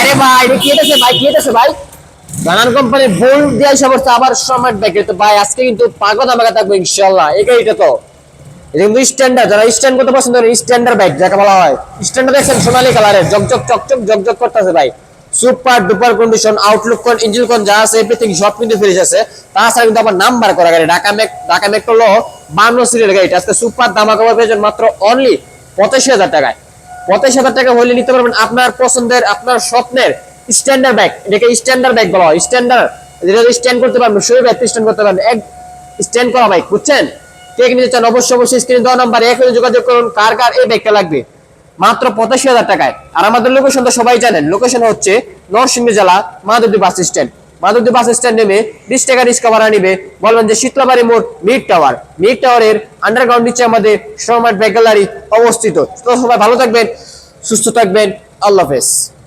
আরে ভাই এটা কি হইতেছে ভাই, কি হইতেছে ভাই? নানান কোম্পানির বোল্ড দিয়ে এসে পড়ছে আবার স্মার্ট ব্যাগ। তো ভাই আজকে কিন্তু পাগল আমাকে থাকবো ইনশাআল্লাহ। এটা তো এটা কিন্তু স্ট্যান্ডার্ড, যারা স্ট্যান্ড করতে পছন্দ করে স্ট্যান্ডার্ড ব্যাগ যাকে বলা হয়। স্ট্যান্ডার্ড দেখছেন সোনালী কালারের, জকজক চকচক জকজক করতেছে ভাই। সুপার ডুপার কন্ডিশন, আউটলুক কোন, ইঞ্জিন কোন যা আছে এভরিথিং সব কিন্তু ফ্রেশ আছে। তাছাড়া কিন্তু আবার নাম্বার করা গাড়ি, ঢাকা মেট্রো ল 52 সিরিয়াল গাড়িটা আজকে সুপার ধামাকা পেয়েছেন মাত্র অনলি 85,000 টাকায়। 85,000 টাকা হলে নিতে পারবেন আপনার পছন্দের, আপনার স্বপ্নের স্ট্যান্ডার্ড ব্যাগ। এটাকে স্ট্যান্ডার্ড ব্যাগ বলা হয়। স্ট্যান্ডার্ড যেটা স্ট্যান্ড করতে পারবেন, সেই ব্যাগ স্ট্যান্ড করতে পারবেন, এক স্ট্যান্ড করা বাইক, বুঝছেন? কে নিতে চান অবশ্যই স্ক্রিনে দেওয়া নাম্বার এখনই যোগাযোগ করুন। কার কার এই ব্যাগটা লাগবে মাত্র 85,000 টাকায়। আর আমাদের লোকেশন তো সবাই জানেন, লোকেশন হচ্ছে নরসিংদী জেলা Madhabdi bus stand. Madhabdi bus stand নেমে 20 টাকা রিক্সা ভাড়া নিবে, বলবেন যে শীতলাবাড়ি মোড় মিড টাওয়ার। মিড টাওয়ারের আন্ডারগ্রাউন্ড নিচে আমাদের স্মার্ট ব্যাগ গ্যালারি অবস্থিত। তো সবাই ভালো থাকবেন, সুস্থ থাকবেন, আল্লাহ হাফেজ।